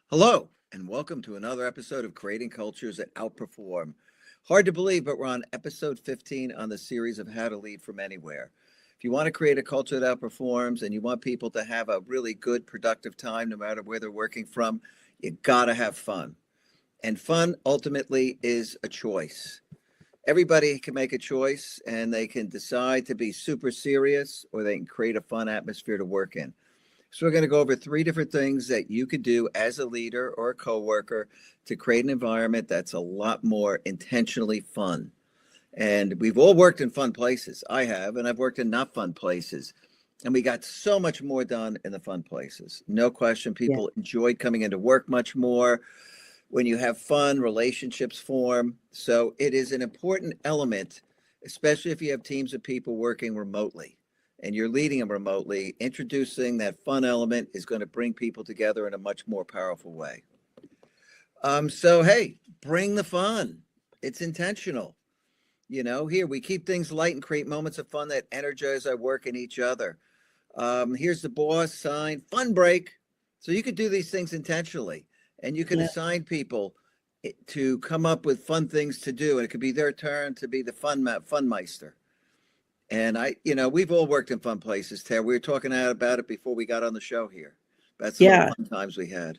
Hello, and welcome to another episode of Creating Cultures that Outperform. Hard to believe, but we're on episode 15 on the series of How to Lead from Anywhere. If you want to create a culture that outperforms and you want people to have a really good, productive time, no matter where they're working from, you got to have fun. And fun ultimately is a choice. Everybody can make a choice and they can decide to be super serious or they can create a fun atmosphere to work in. So we're going to go over three different things that you could do as a leader or a coworker to create an environment that's a lot more intentionally fun. And we've all worked in fun places. I have, and I've worked in not fun places. And we got so much more done in the fun places. No question, Yeah. people enjoyed coming into work much more. When you have fun, relationships form. So it is an important element, especially if you have teams of people working remotely and you're leading them remotely. Introducing that fun element is going to bring people together in a much more powerful way. So hey, bring the fun. It's intentional. Here we keep things light and create moments of fun that energize our work and each other. Here's the boss sign, fun break. So you could do these things intentionally and you could Yeah. assign people to come up with fun things to do. And it could be their turn to be the fun meister. And we've all worked in fun places, Tara. We were talking about it before we got on the show here. About some of the Yeah. fun times we had.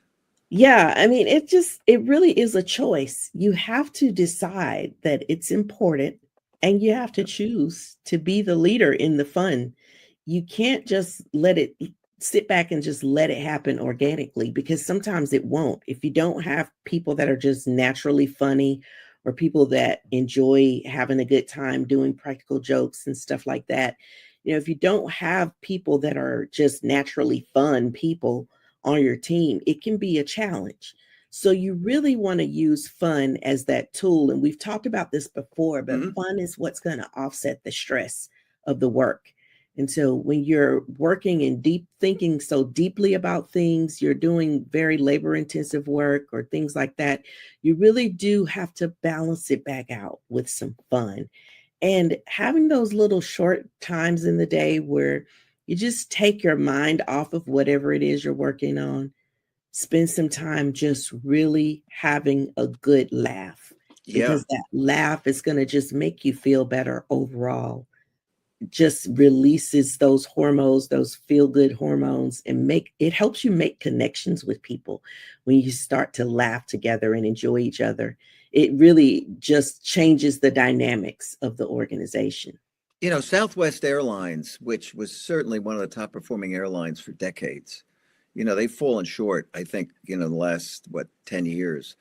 Yeah. I mean, it really is a choice. You have to decide that it's important and you have to Yep. choose to be the leader in the fun. You can't just let it sit back and just let it happen organically because sometimes it won't. If you don't have people that are just naturally funny or people that enjoy having a good time doing practical jokes and stuff like that, if you don't have people that are just naturally fun people on your team, it can be a challenge. So you really want to use fun as that tool. And we've talked about this before, but Hmm. fun is what's going to offset the stress of the work. And so when you're working and deep thinking so deeply about things, you're doing very labor intensive work or things like that, you really do have to balance it back out with some fun. And having those little short times in the day where you just take your mind off of whatever it is you're working on, spend some time just really having a good laugh Yeah. because that laugh is going to just make you feel better overall. Just releases those hormones, those feel good hormones, and make it helps you make connections with people when you start to laugh together and enjoy each other. It really just changes the dynamics of the organization. Southwest Airlines, which was certainly one of the top performing airlines for decades, they've fallen short, I think, the last, 10 years.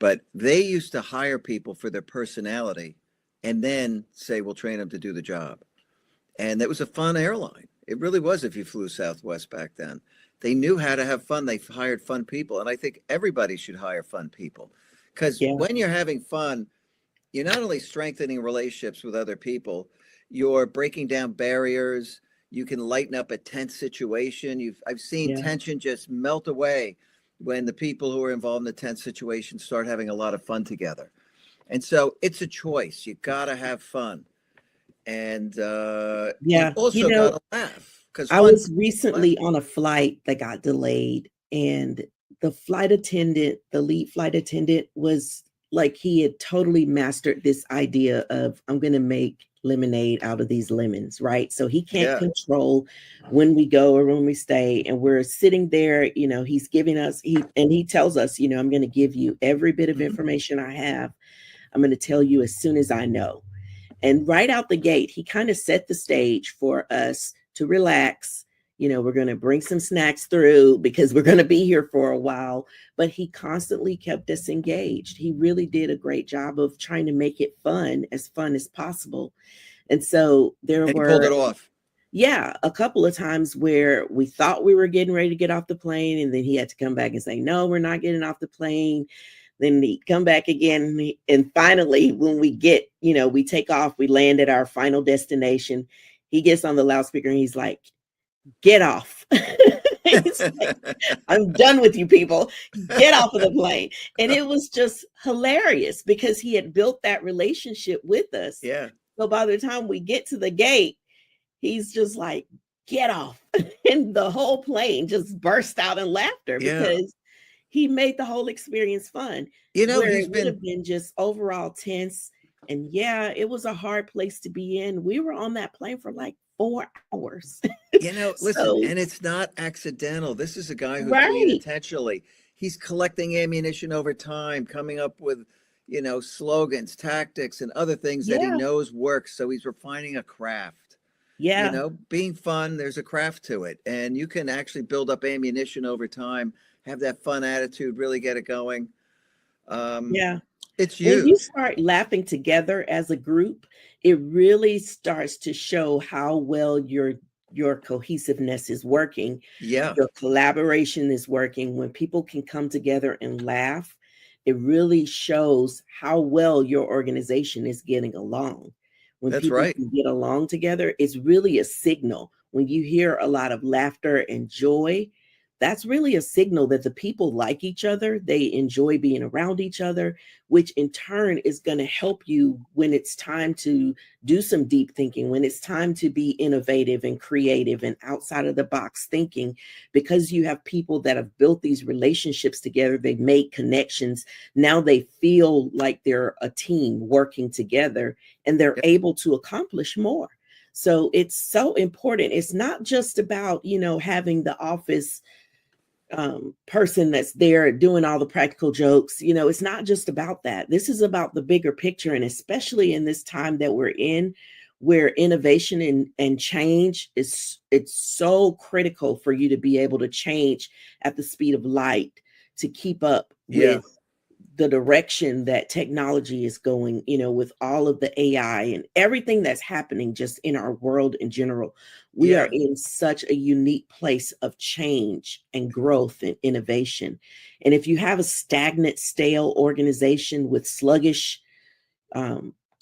But they used to hire people for their personality and then say, we'll train them to do the job. And that was a fun airline. It really was if you flew Southwest back then. They knew how to have fun. They hired fun people. And I think everybody should hire fun people. Because Yeah, when you're having fun, you're not only strengthening relationships with other people, you're breaking down barriers. You can lighten up a tense situation. I've seen yeah. tension just melt away when the people who are involved in the tense situation start having a lot of fun together. And so it's a choice. You got to have fun. And you Yeah. also got to laugh because I fun was laugh. recently on a flight that got delayed, and the lead flight attendant was like he had totally mastered this idea of I'm going to make lemonade out of these lemons, right? So he can't Yeah. control when we go or when we stay, and we're sitting there, he's giving us he tells us, I'm going to give you every bit of Mhm. information I have. I'm going to tell you as soon as I know. And right out the gate, he kind of set the stage for us to relax. We're going to bring some snacks through because we're going to be here for a while. But he constantly kept us engaged. He really did a great job of trying to make it fun as possible. And so there And he pulled it were, off. yeah, a couple of times where we thought we were getting ready to get off the plane, and then he had to come back and say, "No, we're not getting off the plane." Then he'd come back again, and finally, when we take off, we land at our final destination. He gets on the loudspeaker and he's like, "Get off!" He's like, "I'm done with you people. Get off of the plane." And it was just hilarious because he had built that relationship with us. Yeah. So by the time we get to the gate, he's just like, "Get off." And the whole plane just burst out in laughter Yeah. because, he made the whole experience fun, You know, where he's it would been, have been just overall tense. And yeah, it was a hard place to be in. We were on that plane for like 4 hours. you know, listen, So, and it's not accidental. This is a guy who's doing it right. intentionally. He's collecting ammunition over time, coming up with, slogans, tactics, and other things that he Yeah. knows works. So he's refining a craft. Yeah. Being fun, there's a craft to it. And you can actually build up ammunition over time, have that fun attitude, really get it going. Um, Yeah. it's When you huge. start laughing together as a group, it really starts to show how well your cohesiveness is working, Yeah, your collaboration is working. When people can come together and laugh, it really shows how well your organization is getting along. When that's people right. can get along together, it's really a signal. When you hear a lot of laughter and joy, that's really a signal that the people like each other, they enjoy being around each other, which in turn is going to help you when it's time to do some deep thinking, when it's time to be innovative and creative and outside of the box thinking, because you have people that have built these relationships together, they've made connections. Now they feel like they're a team working together and they're Yep. able to accomplish more. So it's so important. It's not just about, having the office person that's there doing all the practical jokes. It's not just about that. This is about the bigger picture. And especially in this time that we're in, where innovation and change it's so critical for you to be able to change at the speed of light to keep up Yeah, with the direction that technology is going, with all of the AI and everything that's happening just in our world in general. We are yeah. in such a unique place of change and growth and innovation. And if you have a stagnant, stale organization with sluggish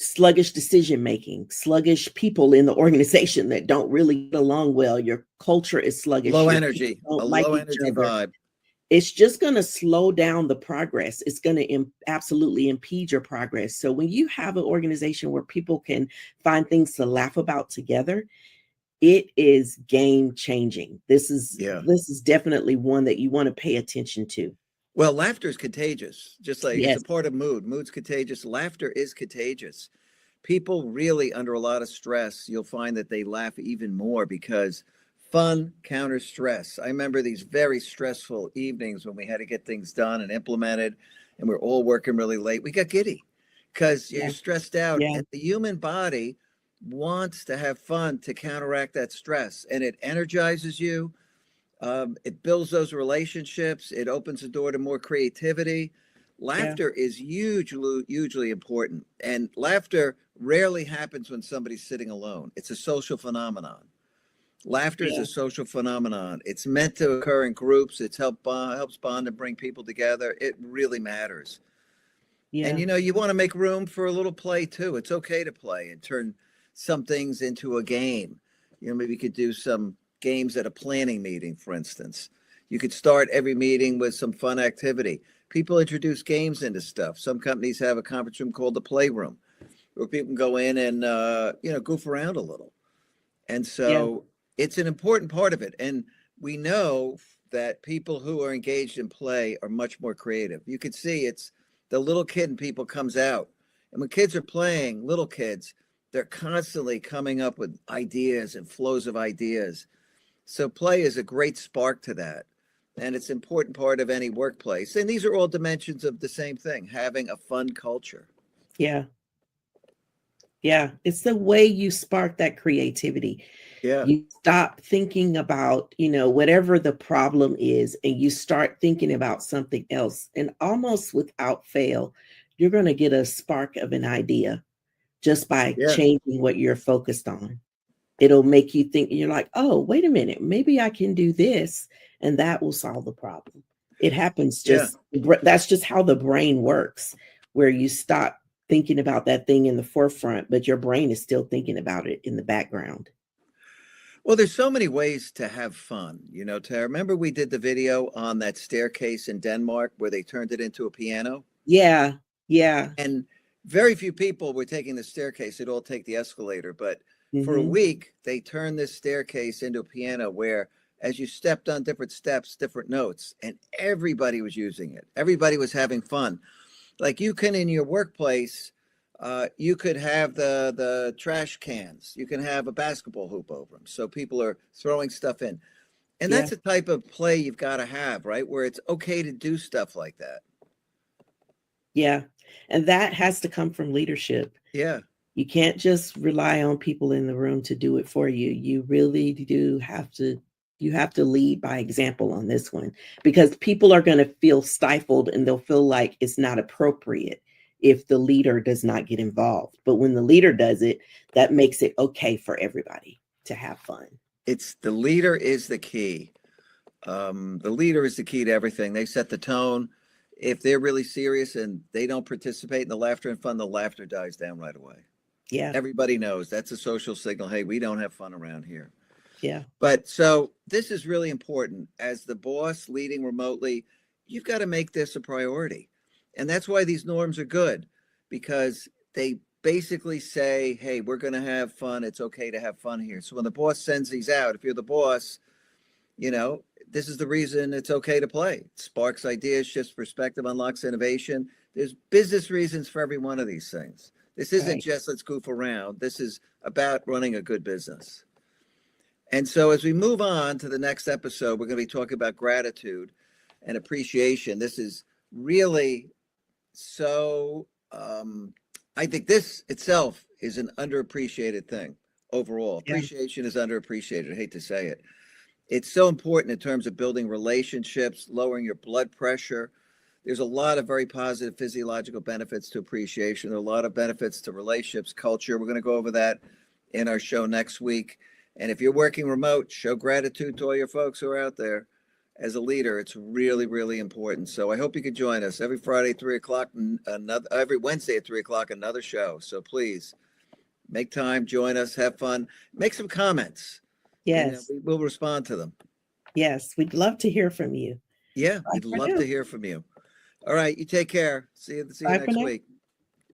decision making, sluggish people in the organization that don't really get along well, your culture is sluggish, Low your people energy, a don't like low each energy other, vibe. it's just going to slow down the progress. It's going to absolutely impede your progress. So when you have an organization where people can find things to laugh about together, it is game changing. This is Yeah. this is definitely one that you want to pay attention to. Well, laughter is contagious, just like it's a Yes. part of mood. Mood's contagious. Laughter is contagious. People really, under a lot of stress, you'll find that they laugh even more because fun counters stress. I remember these very stressful evenings when we had to get things done and implemented, and we're all working really late. We got giddy because you're Yeah. stressed out, Yeah. and the human body wants to have fun to counteract that stress, and it energizes you. It builds those relationships. It opens the door to more creativity. Yeah. Laughter is hugely important. And laughter rarely happens when somebody's sitting alone. It's a social phenomenon. Laughter is Yeah. a social phenomenon. It's meant to occur in groups. Helps bond and bring people together. It really matters. And Yeah. you want to make room for a little play too. It's okay to play and turn some things into a game. Maybe you could do some games at a planning meeting, for instance. You could start every meeting with some fun activity. People introduce games into stuff. Some companies have a conference room called the playroom where people can go in and goof around a little. And Yeah. so it's an important part of it. And we know that people who are engaged in play are much more creative. You can see it's the little kid in people comes out. And when kids are playing, little kids, they're constantly coming up with ideas and flows of ideas. So play is a great spark to that. And it's an important part of any workplace. And these are all dimensions of the same thing, having a fun culture. Yeah. Yeah. It's the way you spark that creativity. Yeah. You stop thinking about, whatever the problem is, and you start thinking about something else. And almost without fail, you're going to get a spark of an idea just by Yeah. changing what you're focused on. It'll make you think, and you're like, oh, wait a minute, maybe I can do this, and that will solve the problem. It happens Yeah. that's just how the brain works, where you stop thinking about that thing in the forefront, but your brain is still thinking about it in the background. Well, there's so many ways to have fun. Tara, remember we did the video on that staircase in Denmark where they turned it into a piano? Yeah. Yeah. And very few people were taking the staircase. They'd all take the escalator. But for a Hmm. week, they turned this staircase into a piano where as you stepped on different steps, different notes, and everybody was using it. Everybody was having fun. Like you can in your workplace, you could have the trash cans. You can have a basketball hoop over them, so people are throwing stuff in, and Yeah. that's the type of play you've got to have, right? Where it's okay to do stuff like that. Yeah. And that has to come from leadership. Yeah. You can't just rely on people in the room to do it for you. You really do have to, you have to lead by example on this one, because people are going to feel stifled and they'll feel like it's not appropriate if the leader does not get involved. But when the leader does it, that makes it okay for everybody to have fun. It's the leader is the key. The leader is the key to everything. They set the tone. If they're really serious and they don't participate in the laughter and fun, the laughter dies down right away. Yeah. Everybody knows that's a social signal. Hey, we don't have fun around here. Yeah. But so this is really important. As the boss leading remotely, you've got to make this a priority. And that's why these norms are good, because they basically say, hey, we're going to have fun. It's okay to have fun here. So when the boss sends these out, if you're the boss, you know, this is the reason it's okay to play. It sparks ideas, shifts perspective, unlocks innovation. There's business reasons for every one of these things. This isn't Right. just let's goof around. This is about running a good business. And so as we move on to the next episode, we're going to be talking about gratitude and appreciation. This is really so, I think this itself is an underappreciated thing overall. Yeah. Appreciation is underappreciated. I hate to say it. It's so important in terms of building relationships, lowering your blood pressure. There's a lot of very positive physiological benefits to appreciation. There are a lot of benefits to relationships, culture. We're going to go over that in our show next week. And if you're working remote, show gratitude to all your folks who are out there. As a leader, it's really, really important. So I hope you could join us every Friday, 3 o'clock, every Wednesday at 3 o'clock, another show. So please make time, join us, have fun, make some comments. Yes. And we'll respond to them. Yes. We'd love to hear from you. Yeah, Bye we'd for love now. to hear from you. All right, you take care. See you Bye for next now. week.